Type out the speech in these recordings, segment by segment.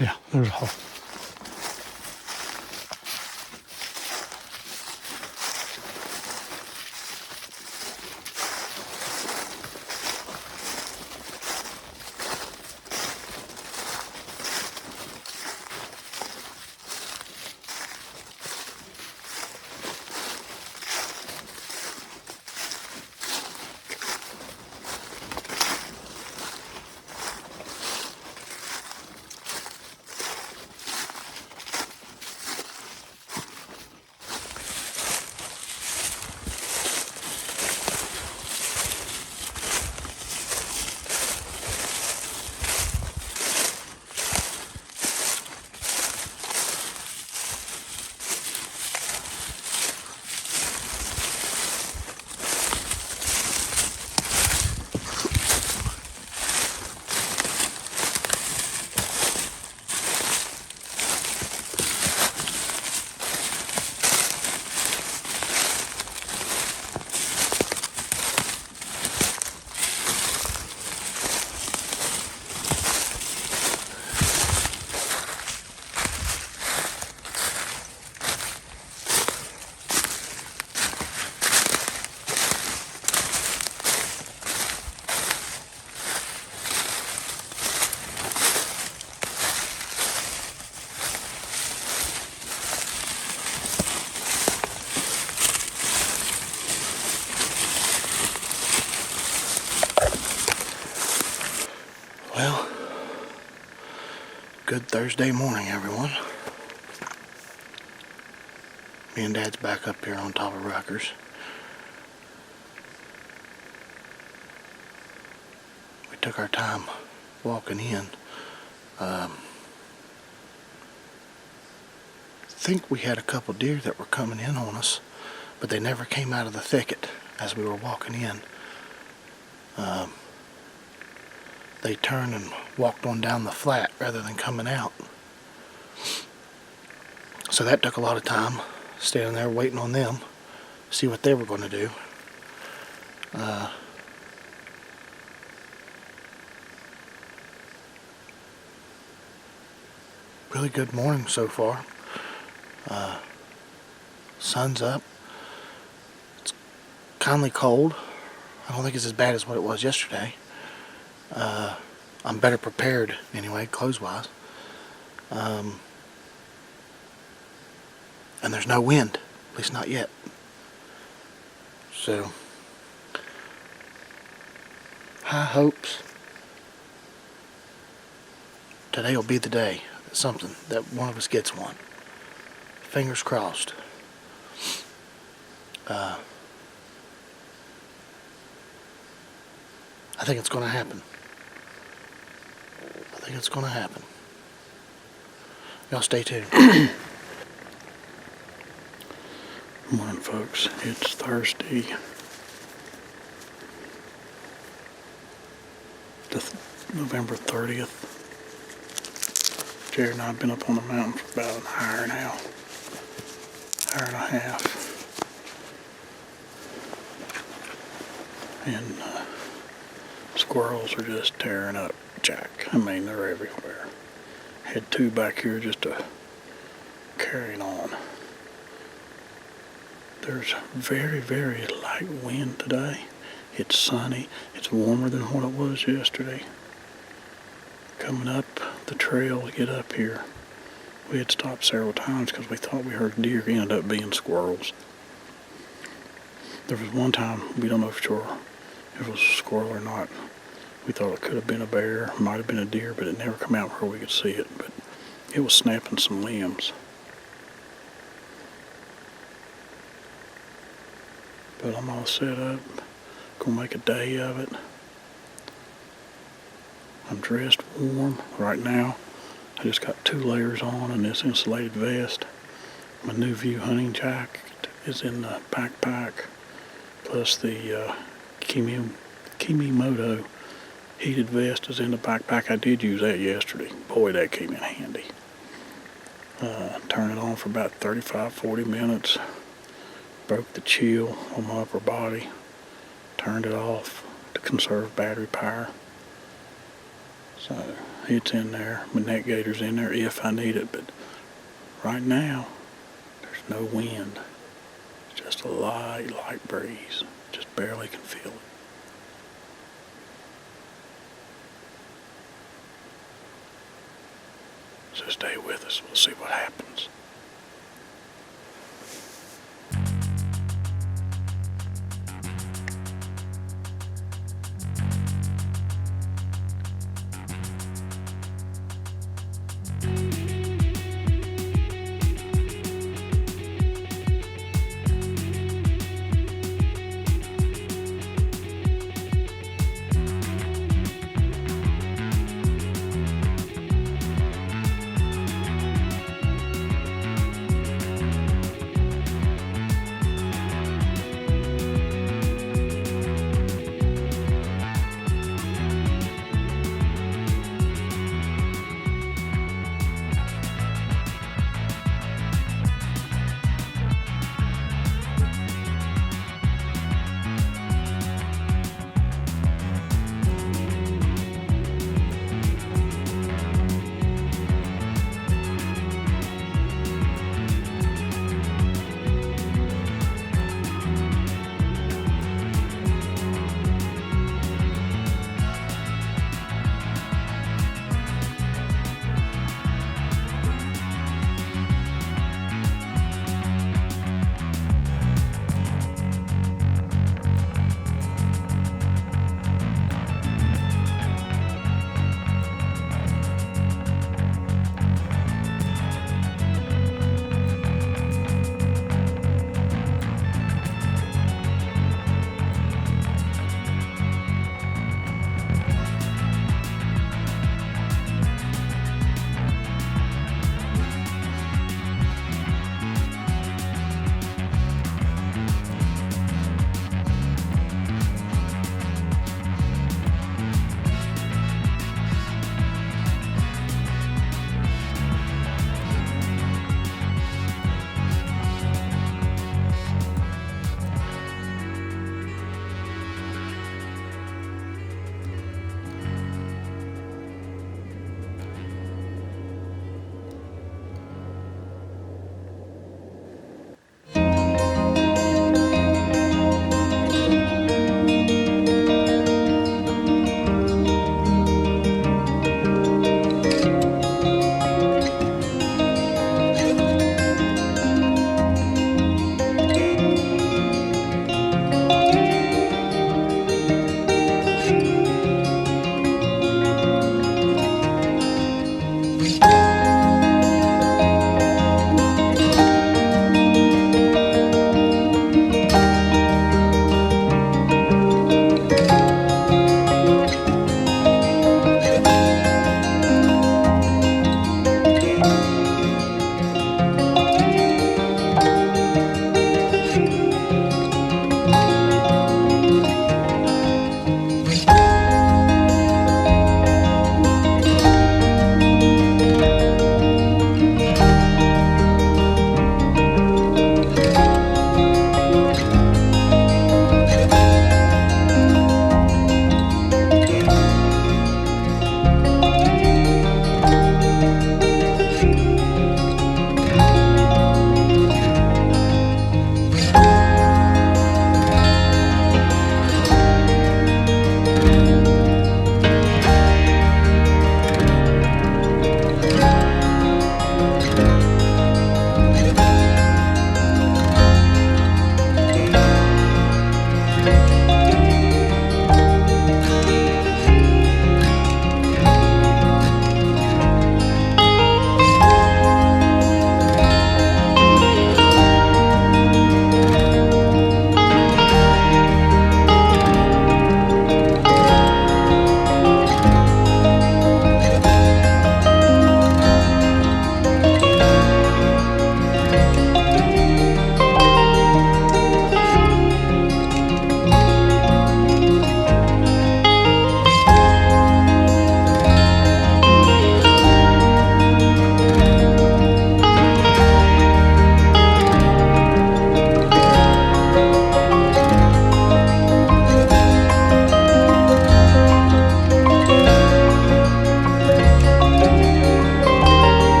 Yeah, there's a hole. Well, good Thursday morning, everyone. Me and Dad's back up here on top of Rutgers. We took our time walking in. I think we had a couple deer that were coming in on us, but they never came out of the thicket as we were walking in. They turned and walked on down the flat rather than coming out. So that took a lot of time, standing there waiting on them, see what they were going to do. Really good morning so far. Sun's up. It's kindly cold. I don't think it's as bad as what it was yesterday. I'm better prepared anyway, clothes-wise. And there's no wind, at least not yet. So, high hopes. Today will be the day. Something that one of us gets one. Fingers crossed. I think it's going to happen. Y'all stay tuned. Good morning, folks. It's Thursday, November 30th. Jared and I have been up on the mountain for about an hour now, hour and a half. And squirrels are just tearing up Jack. I mean, they're everywhere. Had two back here just carrying on. There's very, very light wind today. It's sunny. It's warmer than what it was yesterday. Coming up the trail to get up here, we had stopped several times because we thought we heard deer. Ended up being squirrels. There was one time, we don't know for sure if it was a squirrel or not. We thought it could have been a bear, might have been a deer, but it never come out where we could see it. But it was snapping some limbs. But I'm all set up. Gonna make a day of it. I'm dressed warm right now. I just got 2 layers on and this insulated vest. My New View hunting jacket is in the backpack, plus the Kimimoto heated vest is in the backpack. I did use that yesterday. Boy, that came in handy. Turned it on for about 35-40 minutes. Broke the chill on my upper body. Turned it off to conserve battery power. So it's in there. My neck gaiter's in there if I need it, but right now there's no wind. It's just a light breeze. Just barely can feel it. So stay with us. We'll see what happens.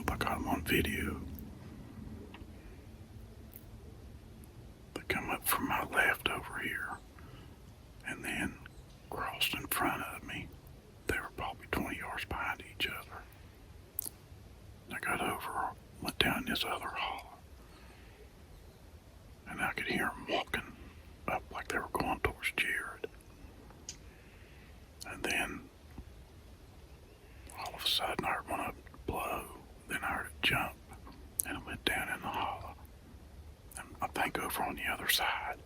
jump. I got them on video. They come up from my left over here and then crossed in front of me. They were probably 20 yards behind each other. I got over, went down this other hall, and I could hear them walking up like they were going towards Jared. And then all of a sudden I heard one of them blow, then I heard it jump, and it went down in the hollow. And I think over on the other side.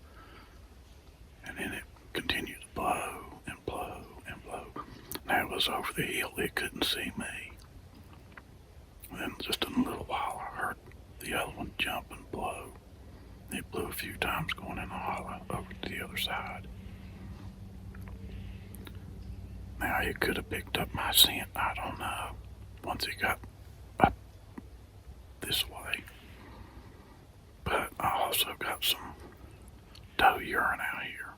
And then it continued to blow and blow and blow. Now it was over the hill, it couldn't see me. And then just in a little while I heard the other one jump and blow. It blew a few times going in the hollow over to the other side. Now it could have picked up my scent, I don't know, once it got up this way. But I also got some doe urine out here.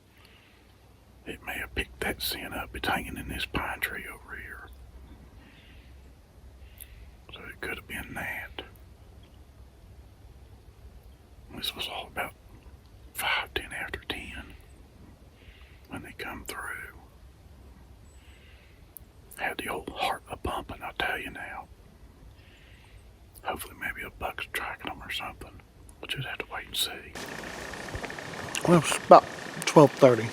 It may have picked that scent up. It's hanging in this pine tree over here. So it could have been that. This was all about 5-10 after 10 when they come through. Had the old heart a-pumping, I'll tell you now. Hopefully maybe a buck's tracking them or something. We'll just have to wait and see. Well, it's about 12:30.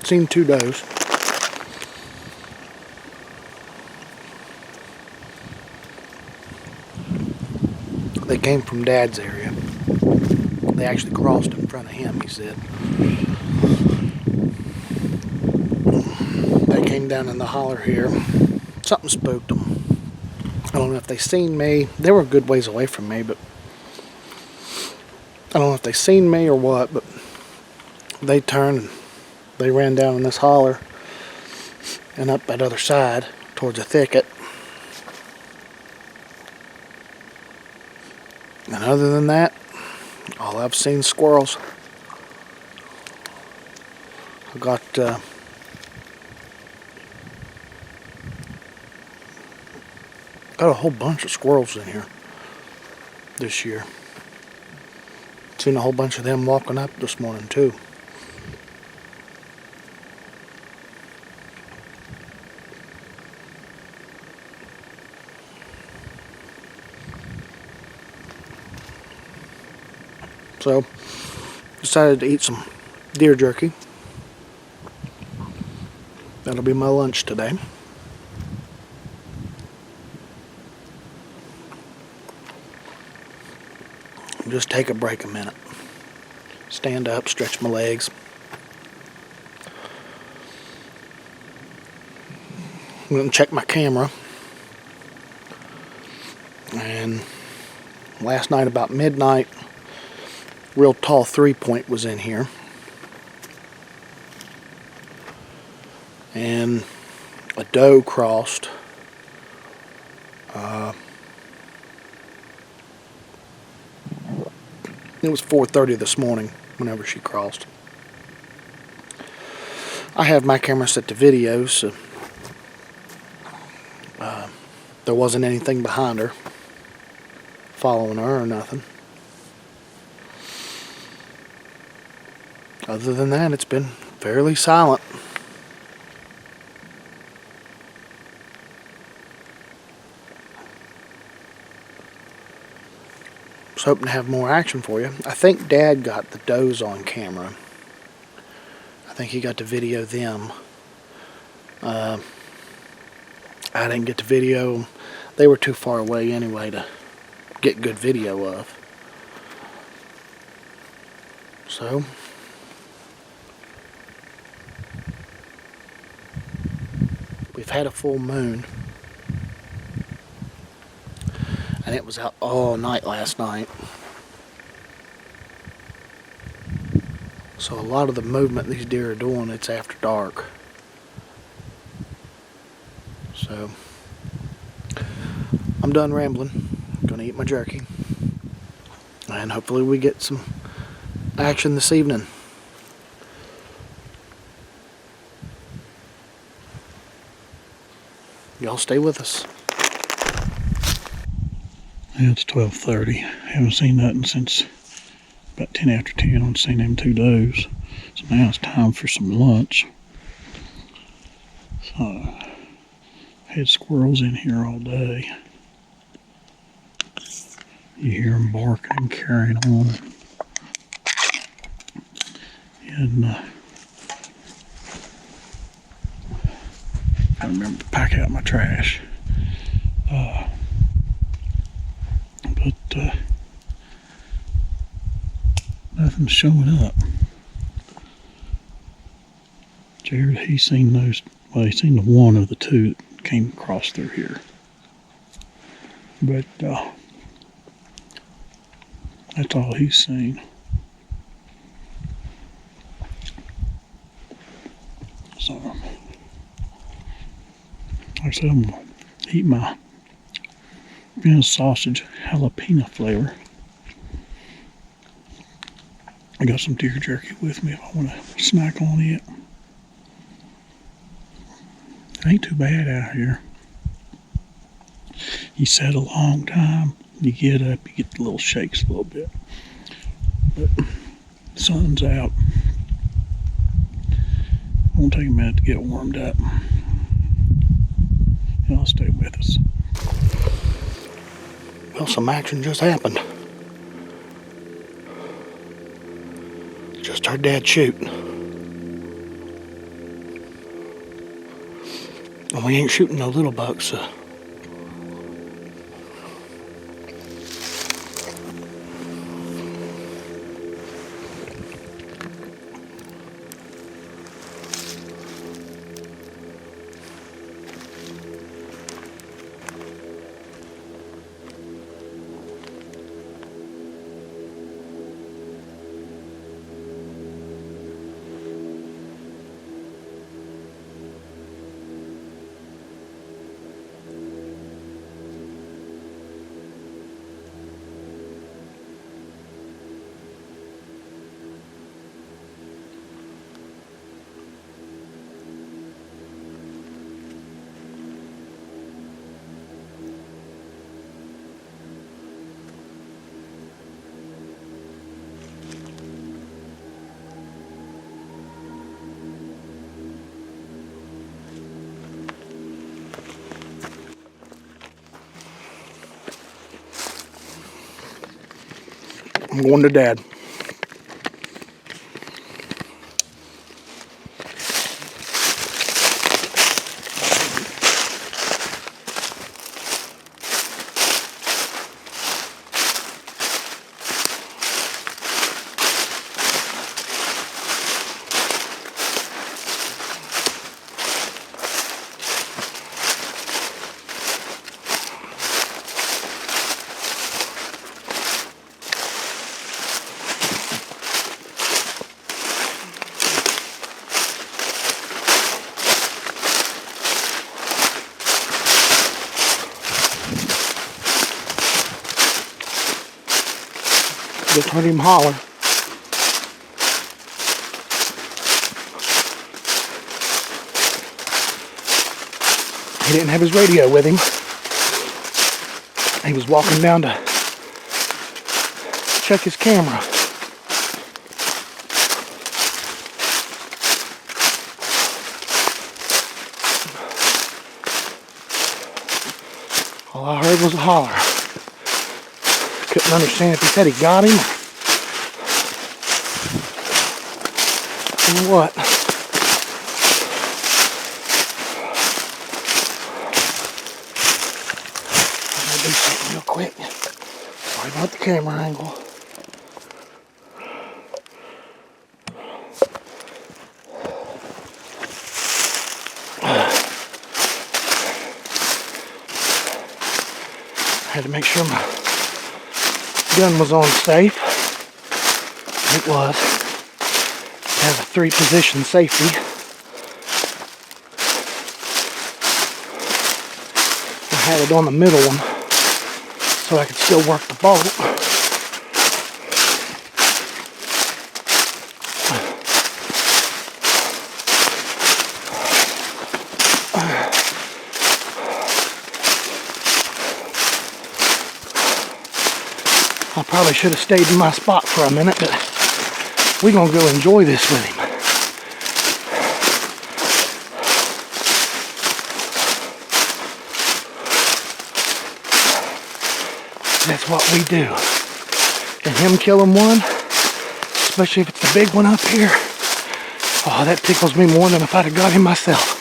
Seen 2 does. They came from Dad's area. They actually crossed in front of him, he said. They came down in the holler here. Something spooked them. I don't know if they seen me. They were a good ways away from me, but I don't know if they seen me or what, but they turned and they ran down in this holler and up that other side towards a thicket. And other than that, all I've seen is squirrels. I got a whole bunch of squirrels in here this year. Seen a whole bunch of them walking up this morning too. So, decided to eat some deer jerky. That'll be my lunch today. Just take a break a minute. Stand up, stretch my legs. Went and checked my camera. And last night about midnight, real tall 3-point was in here. And a doe crossed. It was 4:30 this morning whenever she crossed. I have my camera set to video, so there wasn't anything behind her following her or nothing. Other than that, it's been fairly silent. Was hoping to have more action for you. I think Dad got the does on camera. I think he got to video them. I didn't get to video. They were too far away anyway to get good video of. So we've had a full moon. And it was out all night last night. So a lot of the movement these deer are doing, it's after dark. So I'm done rambling. Gonna eat my jerky. And hopefully we get some action this evening. Y'all stay with us. It's 12:30. Haven't seen nothing since about 10 after 10. I've seen them 2 does. So now it's time for some lunch. So, had squirrels in here all day. You hear them barking and carrying on. And I remember to pack out my trash. But nothing's showing up. Jared, he's seen those. Well, he's seen the one of the 2 that came across through here. But that's all he's seen. So, like I said, I'm gonna eat my Vienna sausage jalapeno flavor. I got some deer jerky with me if I want to snack on it. It ain't too bad out here. You sit a long time, you get up, you get the little shakes a little bit. But the sun's out. It won't take a minute to get warmed up. And I'll stay with us. Well, some action just happened. Just heard Dad shoot. And we ain't shooting no little bucks, so. I'm going to Dad. Just heard him holler. He didn't have his radio with him. He was walking down to check his camera. All I heard was a holler. Couldn't understand if he said he got him or what. I'm gonna do something real quick. Sorry about the camera angle. I had to make sure my gun was on safe. It was. It has a 3-position safety. I had it on the middle one so I could still work the bolt. I probably should have stayed in my spot for a minute, but we're going to go enjoy this with him. That's what we do. And him killing one, especially if it's the big one up here, oh, that tickles me more than if I'd have got him myself.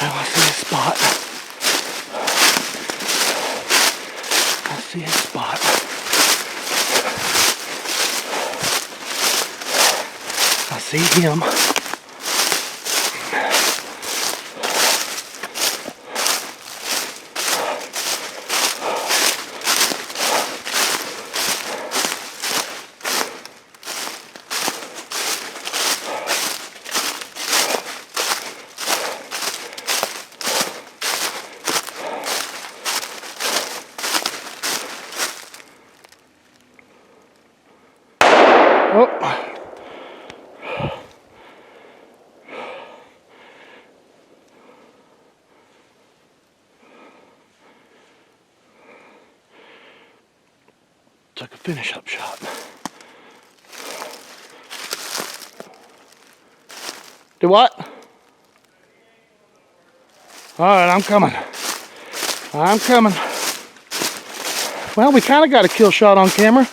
Now I see a spot. I see a spot. I see him. Oh. Took a finish-up shot. Do what? All right, I'm coming. I'm coming. Well, we kind of got a kill shot on camera.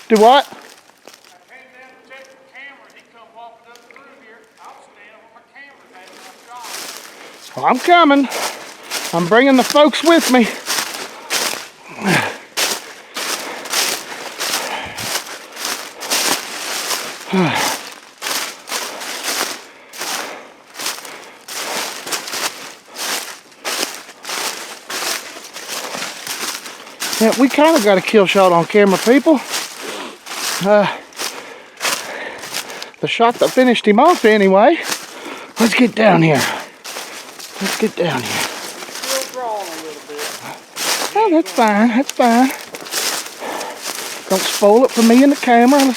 Do what? Well, I'm coming. I'm bringing the folks with me. Yeah, we kind of got a kill shot on camera, people. The shot that finished him off anyway. Let's get down here. Let's get down here. Still drawing a little bit. Oh, that's fine. That's fine. Don't spoil it for me and the camera.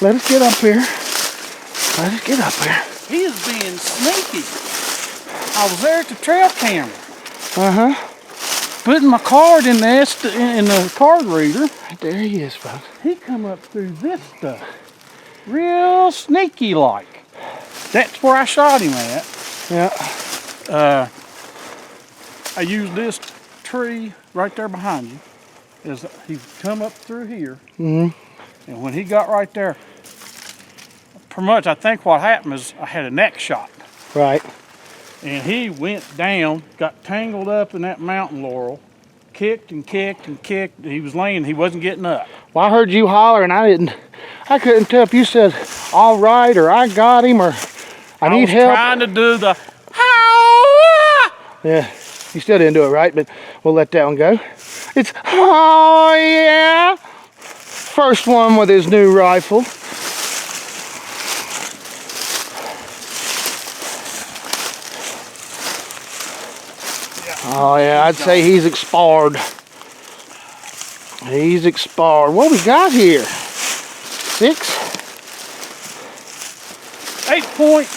Let us get up here. Let us get up here. He is being sneaky. I was there at the trail camera. Uh-huh. Putting my card in the card reader. There he is, folks. He come up through this stuff. Real sneaky like. That's where I shot him at. Yeah. I used this tree right there behind you. He come up through here. Mm-hmm. And when he got right there, pretty much I think what happened is I had a neck shot. Right. And he went down, got tangled up in that mountain laurel, kicked and kicked and kicked. He was laying, he wasn't getting up. Well, I heard you holler and I couldn't tell if you said, all right, or I got him, or I need help. I was trying to do the, yeah, you still didn't do it right, but we'll let that one go. It's, oh yeah. First one with his new rifle. Oh yeah, I'd say he's expired. He's expired. What we got here? 6? 8 point.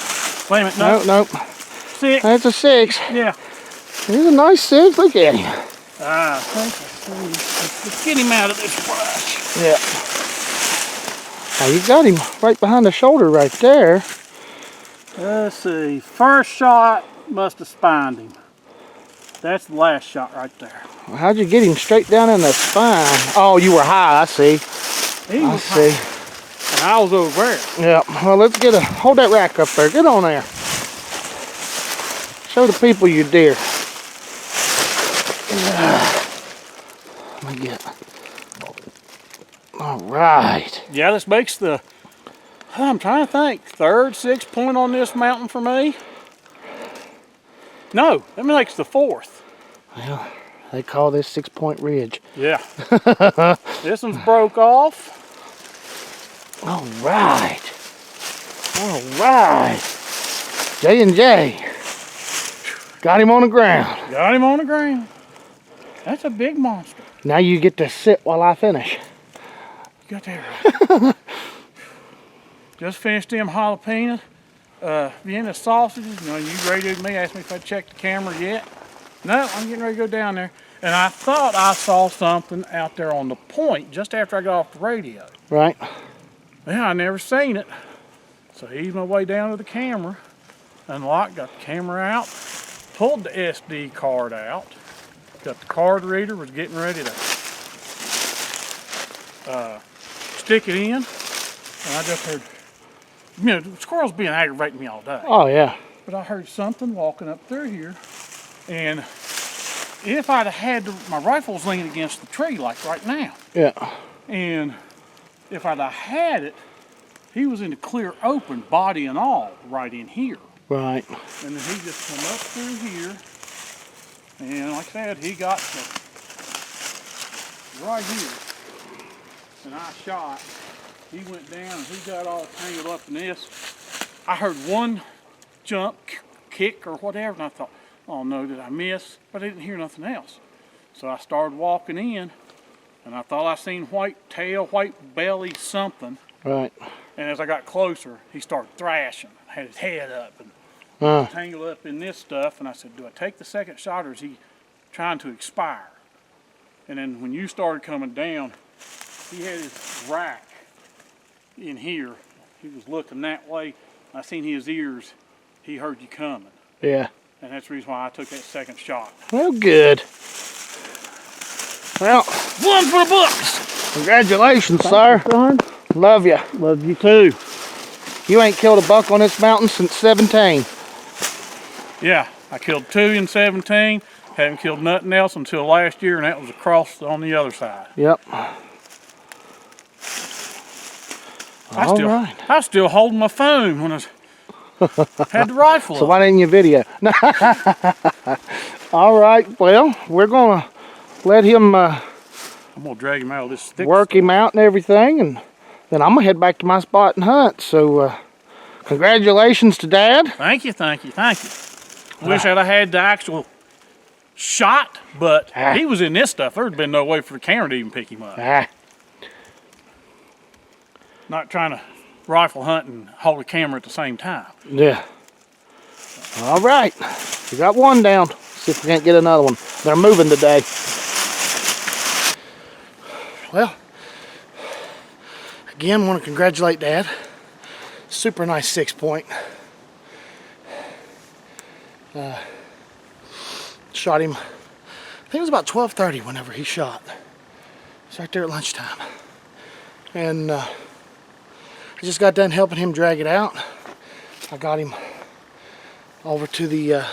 Wait a minute, no. Nope. 6. That's a 6. Yeah. He's a nice 6. Look at him. I think I see. Let's get him out of this brush. Yeah. Now you got him right behind the shoulder right there. Let's see. First shot must have spined him. That's the last shot right there. Well, how'd you get him straight down in the spine? Oh, you were high. I see. I see. And I was over there. Yeah. Well, let's hold that rack up there. Get on there. Show the people your deer. Let me get. All right. Yeah, this makes the, I'm trying to think, 3rd 6 point on this mountain for me. No, that makes the 4th. Well, they call this 6 Point Ridge. Yeah. This one's broke off. All right. All right. J&J. Got him on the ground. Got him on the ground. That's a big monster. Now you get to sit while I finish. You got that right. Just finished them jalapeno, Vienna sausages. You know, you radioed me, asked me if I'd checked the camera yet. No, I'm getting ready to go down there. And I thought I saw something out there on the point just after I got off the radio. Right. Yeah, I never seen it. So I eased my way down to the camera, unlocked, got the camera out, pulled the SD card out, got the card reader, was getting ready to stick it in, and I just heard, you know, squirrels being aggravating me all day. Oh, yeah. But I heard something walking up through here, and if I'd have had my rifle's leaning against the tree like right now, Yeah. and if I'd have had it, he was in the clear open, body and all, right in here. Right. And then he just come up through here, and like I said, he got to right here, and I shot. He went down, and he got all tangled up in this. I heard one jump, kick, or whatever, and I thought, oh no, did I miss? But I didn't hear nothing else. So I started walking in, and I thought I seen white tail, white belly, something. Right. And as I got closer, he started thrashing, had his head up and tangled up in this stuff. And I said, do I take the second shot, or is he trying to expire? And then when you started coming down, he had his rack in here. He was looking that way. I seen his ears. He heard you coming. Yeah. And that's the reason why I took that second shot. Well, good. Well, One for the books! congratulations, sir. Son. Love you. Love you too. You ain't killed a buck on this mountain since 17. Yeah, I killed 2 in 17. Haven't killed nothing else until last year, and that was across on the other side. Yep. I was still holding my phone when I had the rifle So up. why didn't you video? All right. Well, we're gonna let him I'm gonna drag him out of this stick. work him out and everything, and then I'm gonna head back to my spot and hunt. So, congratulations to Dad. Thank you, thank you, thank you. Wish I'd have had the actual shot, but he was in this stuff. There'd been no way for the camera to even pick him up. Not trying to rifle hunt and hold a camera at the same time. Yeah. All right. We got one down. See if we can't get another one. They're moving today. Well, again, want to congratulate Dad. Super nice 6-point. Shot him, I think it was about 12:30 whenever he shot. It's right there at lunchtime. And I just got done helping him drag it out. I got him over to the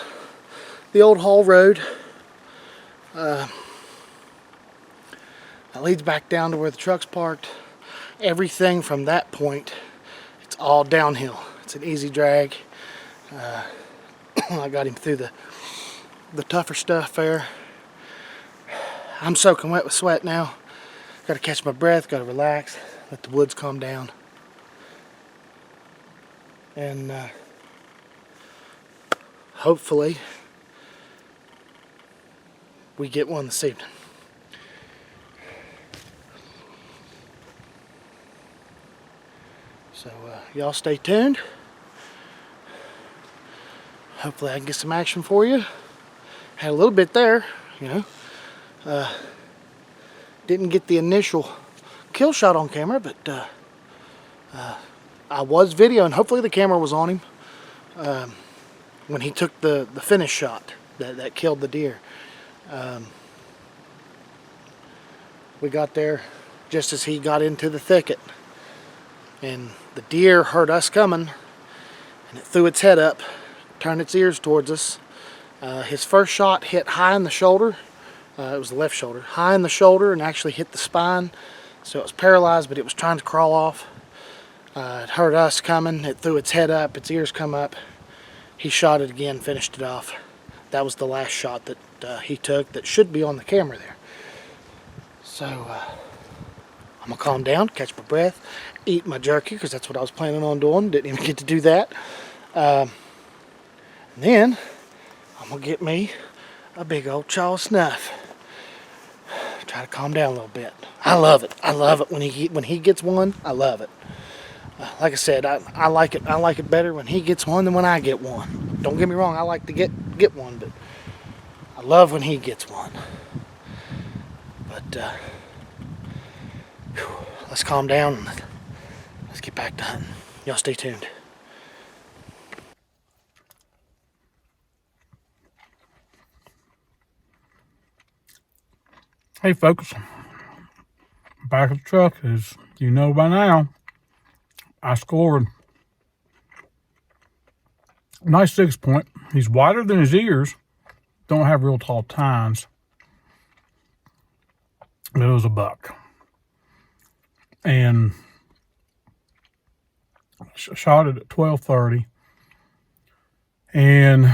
old haul road. That leads back down to where the truck's parked. Everything from that point, it's all downhill. It's an easy drag. I got him through the tougher stuff there. I'm soaking wet with sweat now. Got to catch my breath, got to relax, let the woods calm down. And hopefully we get one this evening. So y'all stay tuned. Hopefully I can get some action for you. Had a little bit there, you know. Didn't get the initial kill shot on camera, but I was videoing. Hopefully the camera was on him when he took the finish shot that killed the deer. We got there just as he got into the thicket, and the deer heard us coming, and it threw its head up, turned its ears towards us. His first shot hit high in the shoulder. It was the left shoulder, high in the shoulder, and actually hit the spine. So it was paralyzed, but it was trying to crawl off. It heard us coming. It threw its head up, its ears come up. He shot it again, finished it off. That was the last shot that he took that should be on the camera there. So I'm gonna calm down, catch my breath, eat my jerky, because that's what I was planning on doing. Didn't even get to do that. And then I'm gonna get me a big old chaw of snuff. Try to calm down a little bit. I love it. I love it when he gets one. I love it. Like I said, I like it. I like it better when he gets one than when I get one. Don't get me wrong. I like to get one, but I love when he gets one. But let's calm down and let's get back to hunting. Y'all stay tuned. Hey folks, back of the truck. As you know by now, I scored a nice 6-point. He's wider than his ears, don't have real tall tines, but it was a buck. And shot it at 12:30, and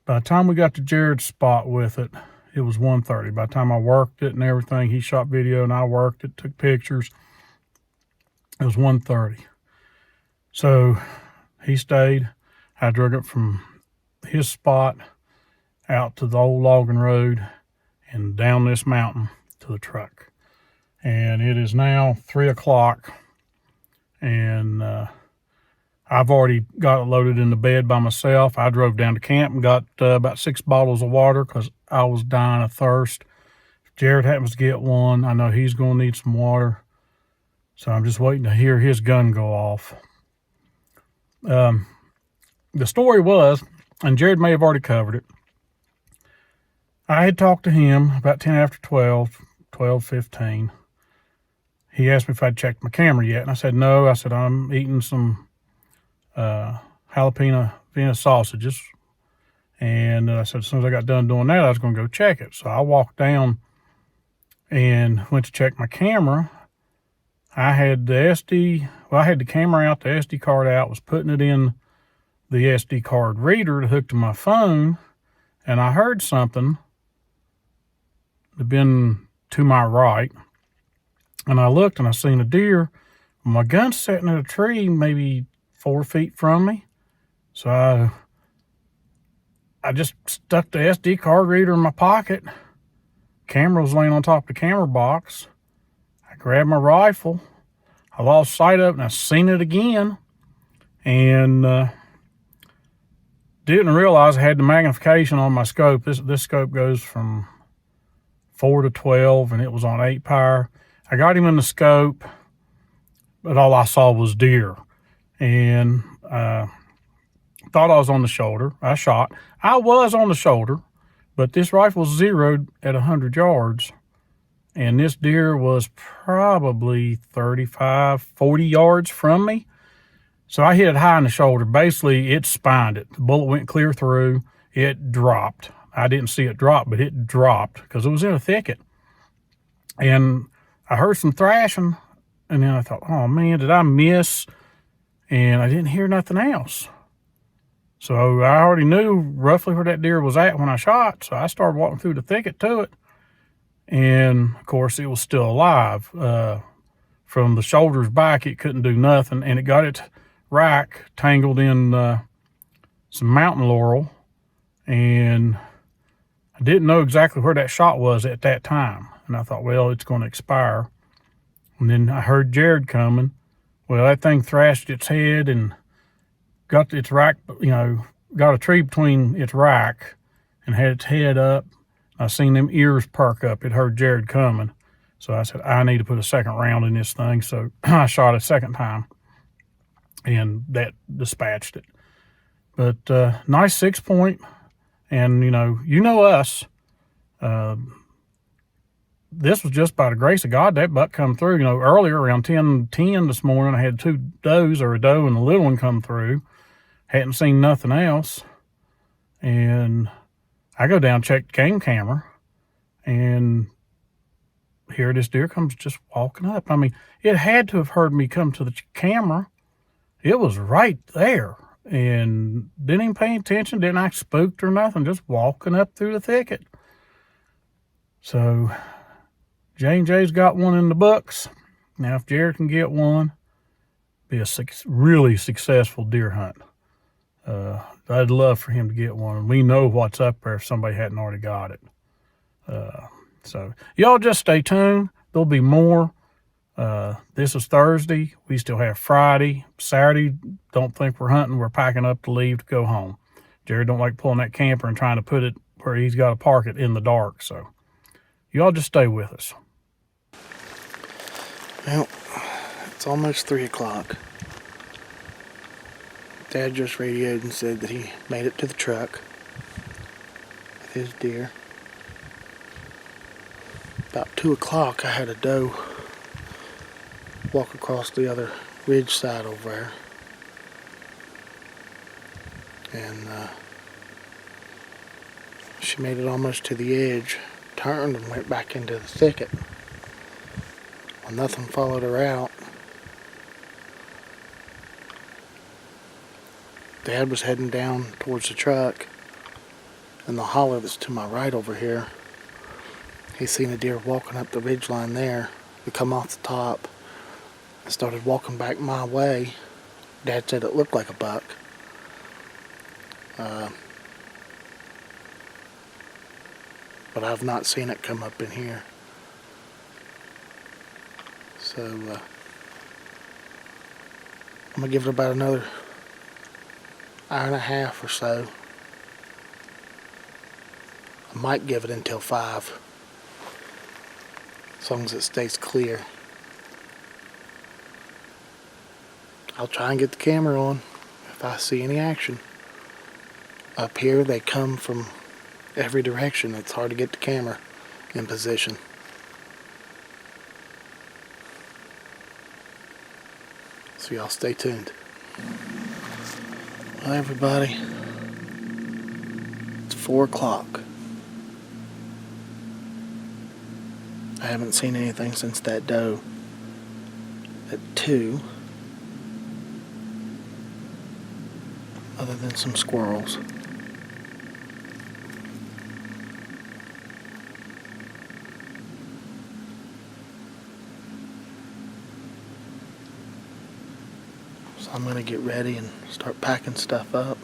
by the time we got to Jared's spot with it, it was 1:30. By the time I worked it and everything, he shot video and I worked it, took pictures. It was 1:30. So he stayed. I drug it from his spot out to the old logging road and down this mountain to the truck. And it is now 3 o'clock, and I've already got it loaded in the bed by myself. I drove down to camp and got about 6 bottles of water because I was dying of thirst. If Jared happens to get one, I know he's going to need some water. So I'm just waiting to hear his gun go off. The story was, and Jared may have already covered it, I had talked to him about 10 after 12, 12:15. He asked me if I'd checked my camera yet, and I said no. I said I'm eating some jalapeno Venus sausages, and I said as soon as I got done doing that, I was going to go check it. So I walked down and went to check my camera. I had the camera out, the SD card out, was putting it in the SD card reader to hook to my phone, and I heard something that had been to my right, and I looked and I seen a deer. My gun's sitting in a tree maybe 4 feet from me, so I just stuck the SD card reader in my pocket. Camera was laying on top of the camera box. I grabbed my rifle. I lost sight of it and I seen it again, and didn't realize I had the magnification on my scope. This scope goes from 4 to 12, and it was on 8 power. I got him in the scope, but all I saw was deer, and thought I was on the shoulder. I shot. I was on the shoulder, but this rifle zeroed at 100 yards, and this deer was probably 35, 40 yards from me. So I hit it high in the shoulder. Basically, it spined it. The bullet went clear through. It dropped. I didn't see it drop, but it dropped because it was in a thicket. And I heard some thrashing, and then I thought, oh man, did I miss? And I didn't hear nothing else. So I already knew roughly where that deer was at when I shot. So I started walking through the thicket to it. And of course, it was still alive. From the shoulders back, it couldn't do nothing. And it got its rack tangled in some mountain laurel. And I didn't know exactly where that shot was at that time. And I thought, well, it's going to expire. And then I heard Jared coming. Well, that thing thrashed its head and got its rack, got a tree between its rack and had its head up. I seen them ears perk up. It heard Jared coming. So I said, I need to put a second round in this thing. So I shot a second time, and that dispatched it. But nice 6-point. And, you know us. This was just by the grace of God that buck come through. Earlier around 10:10 this morning, I had 2 does, or a doe and a little one, come through. Hadn't seen nothing else. And I go down, check the game camera, and here this deer comes just walking up. I mean, it had to have heard me come to the camera. It was right there, and didn't even pay attention, didn't act spooked or nothing, just walking up through the thicket. So J&J's got one in the books. Now, if Jared can get one, be a really successful deer hunt. I'd love for him to get one. We know what's up there if somebody hadn't already got it. So y'all just stay tuned. There'll be more. This is Thursday. We still have Friday. Saturday, don't think we're hunting. We're packing up to leave to go home. Jerry don't like pulling that camper and trying to put it where he's got to park it in the dark. So y'all just stay with us. Well, it's almost 3 o'clock. Dad just radioed and said that he made it to the truck with his deer. About 2 o'clock, I had a doe walk across the other ridge side over there. And she made it almost to the edge, turned and went back into the thicket. Well, nothing followed her out. Dad was heading down towards the truck, and the hollow that's to my right over here, he seen a deer walking up the ridge line there. He come off the top and started walking back my way. Dad said it looked like a buck. But I've not seen it come up in here. So I'm gonna give it about another hour and a half or so. I might give it until 5, as long as it stays clear. I'll try and get the camera on if I see any action. Up here they come from every direction. It's hard to get the camera in position. So y'all stay tuned. Well, everybody, it's 4 o'clock. I haven't seen anything since that doe at 2, other than some squirrels. So I'm gonna get ready and start packing stuff up.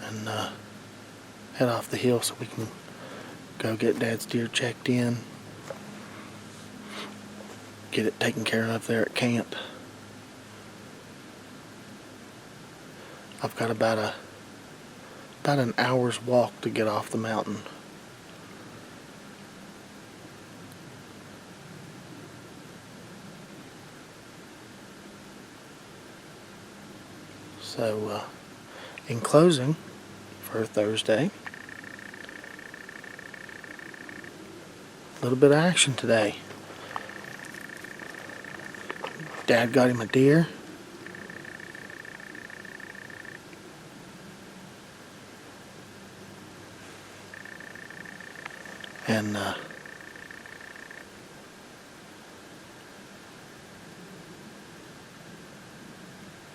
And head off the hill so we can go get Dad's deer checked in. Get it taken care of there at camp. I've got about an hour's walk to get off the mountain. So, in closing, for Thursday, a little bit of action today. Dad got him a deer. And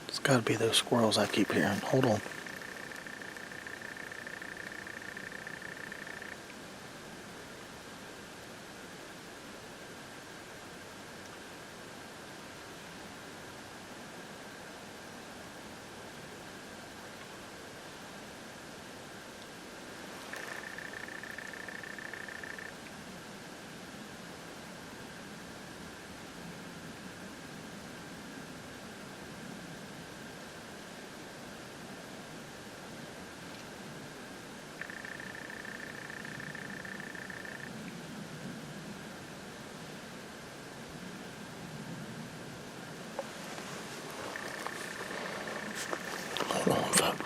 it's got to be those squirrels I keep hearing. Hold on. Hold on, folks.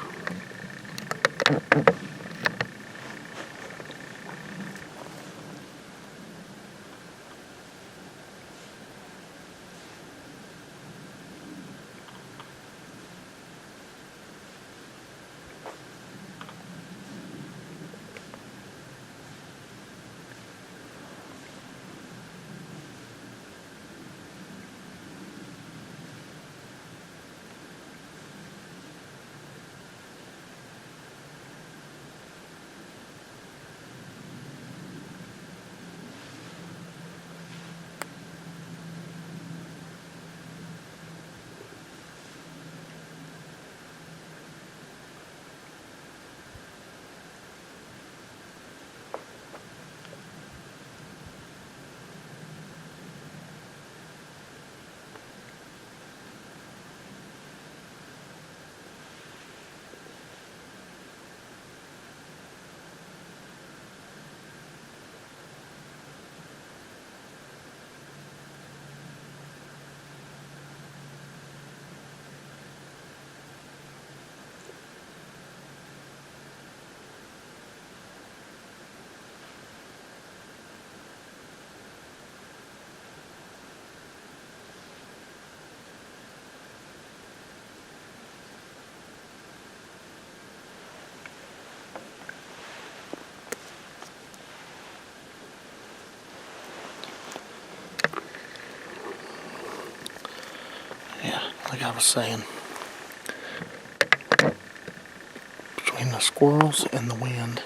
I was saying, between the squirrels and the wind,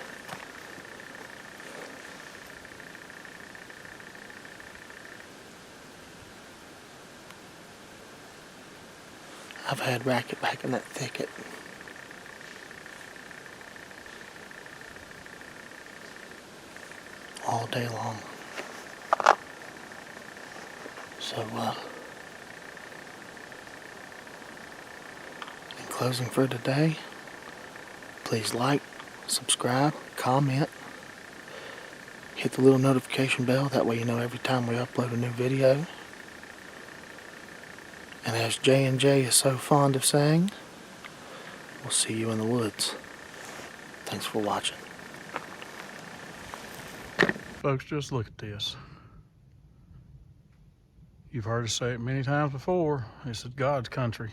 I've had racket back in that thicket. All day long. So, in closing for today, please like, subscribe, comment, hit the little notification bell, that way you know every time we upload a new video. And as J&J is so fond of saying, we'll see you in the woods. Thanks for watching. Folks, just look at this. You've heard us say it many times before. This is God's country.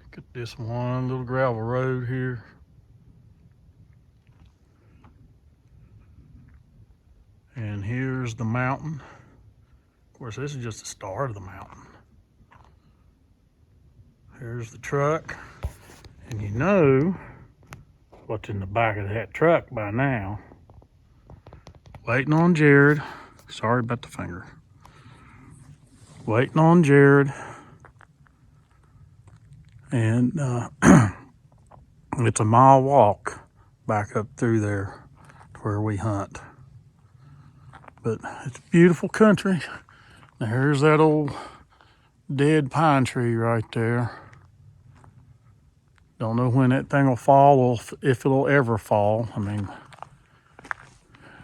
Look at this one little gravel road here. And here's the mountain. Of course, this is just the start of the mountain. Here's the truck. And you know what's in the back of that truck by now. Waiting on Jared. Sorry about the finger. Waiting on Jared. And it's a mile walk back up through there to where we hunt. But it's beautiful country. Now here's that old dead pine tree right there. Don't know when that thing will fall or if it'll ever fall. I mean,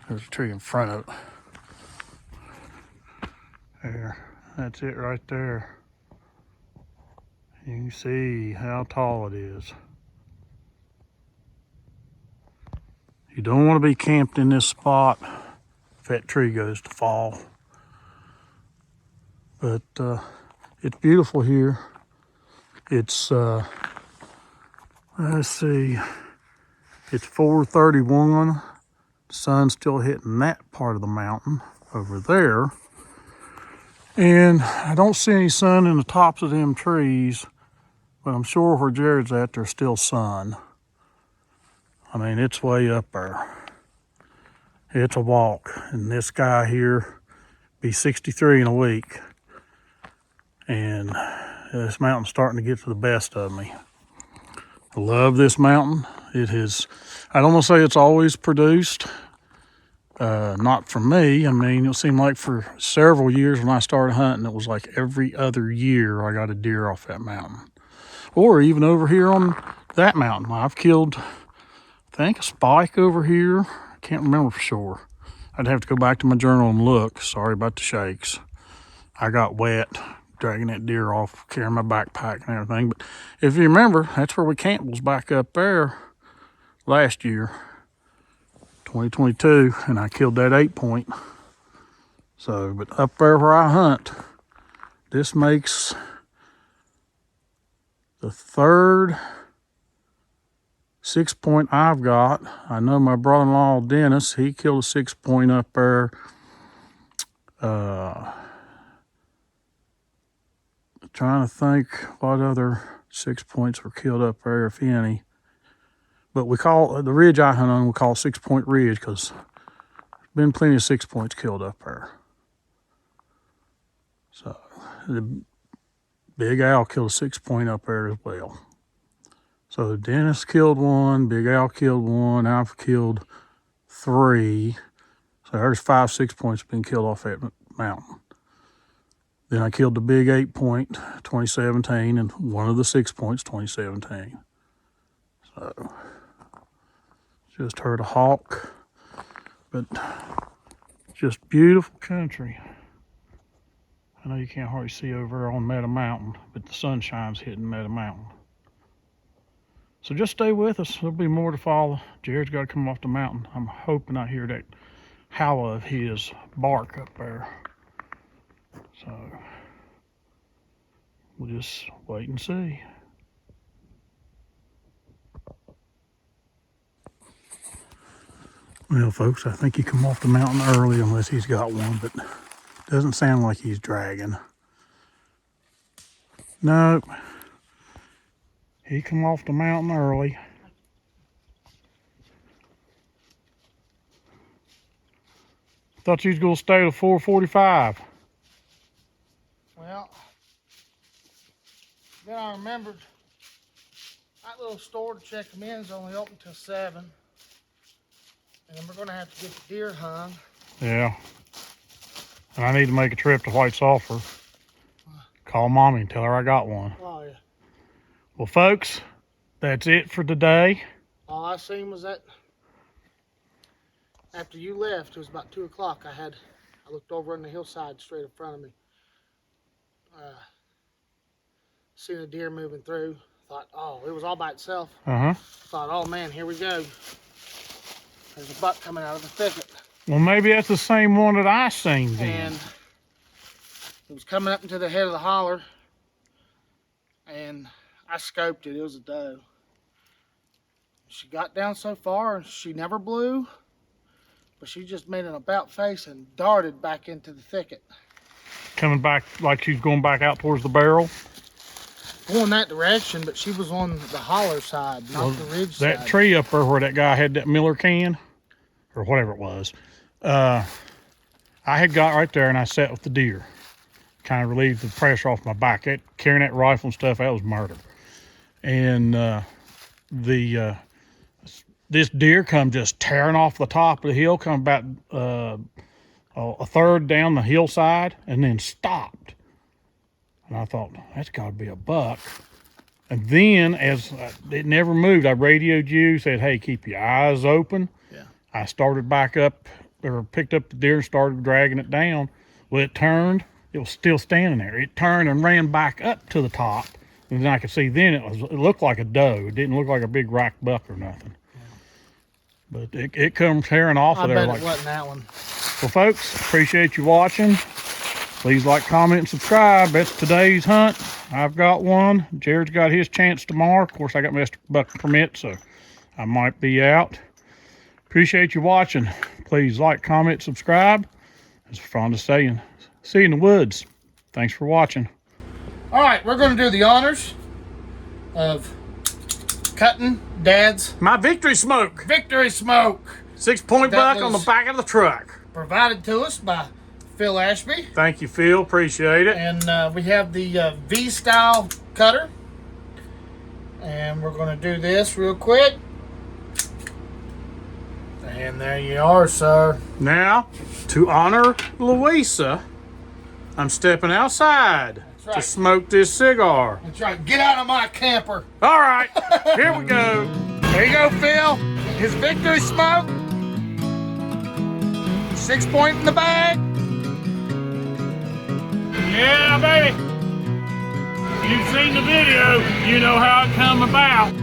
there's a tree in front of it. There, that's it right there. You can see how tall it is. You don't want to be camped in this spot if that tree goes to fall. But it's beautiful here. It's, let's see, it's 4:31. The sun's still hitting that part of the mountain over there. And I don't see any sun in the tops of them trees, but I'm sure where Jared's at, there's still sun. I mean, it's way up there. It's a walk. And this guy here be 63 in a week. And this mountain's starting to get to the best of me. I love this mountain. It has, I don't want to say it's always produced. Not for me. I mean, it seemed like for several years when I started hunting, it was like every other year I got a deer off that mountain. Or even over here on that mountain. I've killed, I think, a spike over here. I can't remember for sure. I'd have to go back to my journal and look. Sorry about the shakes. I got wet dragging that deer off, carrying my backpack and everything. But if you remember, that's where we camped, was back up there last year, 2022, and I killed that 8-point. So, but up there where I hunt, this makes the third 6-point I've got. I know my brother-in-law Dennis, he killed a 6-point up there. Trying to think what other 6-points were killed up there, if any. But we call the ridge I hunt on, we call 6-point ridge because there's been plenty of 6-points killed up there. So the Big Al killed a 6-point up there as well. So Dennis killed one, Big Al killed one, I've killed 3. So there's 5 6-points been killed off that mountain. Then I killed the big 8-point 2017 and one of the 6-points 2017. So just heard a hawk, but just beautiful country. I know you can't hardly see over there on Meadow Mountain, but the sunshine's hitting Meadow Mountain. So just stay with us. There'll be more to follow. Jared's got to come off the mountain. I'm hoping I hear that howl of his bark up there. So we'll just wait and see. Well, folks, I think he come off the mountain early unless he's got one, but doesn't sound like he's dragging. No. He come off the mountain early. Thought you was gonna stay till 4:45. Well, then I remembered that little store to check them in is only open till 7. And then we're gonna have to get the deer hung. Yeah. And I need to make a trip to White Sulphur. Call Mommy and tell her I got one. Oh yeah. Well, folks, that's it for today. All I seen was that after you left, it was about 2 o'clock. I looked over on the hillside straight in front of me. Seen a deer moving through. Thought, oh, it was all by itself. Thought, oh man, here we go. There's a buck coming out of the thicket. Well, maybe that's the same one that I seen then. And it was coming up into the head of the holler. And I scoped it. It was a doe. She got down so far and she never blew. But she just made an about face and darted back into the thicket. Coming back like she's going back out towards the barrel? Going that direction, but she was on the holler side, not the ridge side. That tree up there where that guy had that Miller can, or whatever it was, I had got right there and I sat with the deer. Kind of relieved the pressure off my back. Carrying that rifle and stuff, that was murder. And this deer come just tearing off the top of the hill, come about a third down the hillside, and then stopped. And I thought, that's got to be a buck. And then, as it never moved, I radioed you, said, hey, keep your eyes open. Yeah. I started back up, or picked up the deer and started dragging it down. Well, it turned. It was still standing there. It turned and ran back up to the top. And then I could see then it looked like a doe. It didn't look like a big rack buck or nothing. Yeah. But it come tearing off of there. I bet it wasn't that one. Well, folks, appreciate you watching. Please like, comment, and subscribe. That's today's hunt. I've got one. Jared's got his chance tomorrow. Of course, I got my buck permit, so I might be out. Appreciate you watching. Please like, comment, subscribe. As Fonda saying, see you in the woods. Thanks for watching. All right, we're going to do the honors of cutting Dad's My victory smoke. victory smoke. 6-point That buck on the was- back of the truck. Provided to us by Phil Ashby. Thank you, Phil. Appreciate it. And we have the V-style cutter. And we're going to do this real quick. And there you are, sir. Now, to honor Louisa, I'm stepping outside That's right. to smoke this cigar. That's right. Get out of my camper. All right, here we go. There you go, Phil. His victory smoke. 6-point in the bag. Yeah, baby. You've seen the video. You know how it come about.